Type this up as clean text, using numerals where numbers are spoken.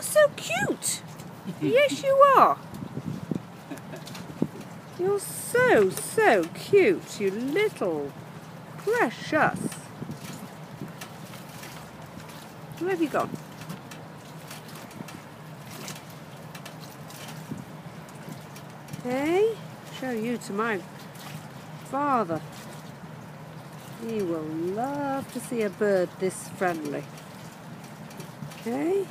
You're so cute. Yes, you are. You're so cute, you little precious. Where have you gone? Hey, show you to my father. He will love to see a bird this friendly. Okay.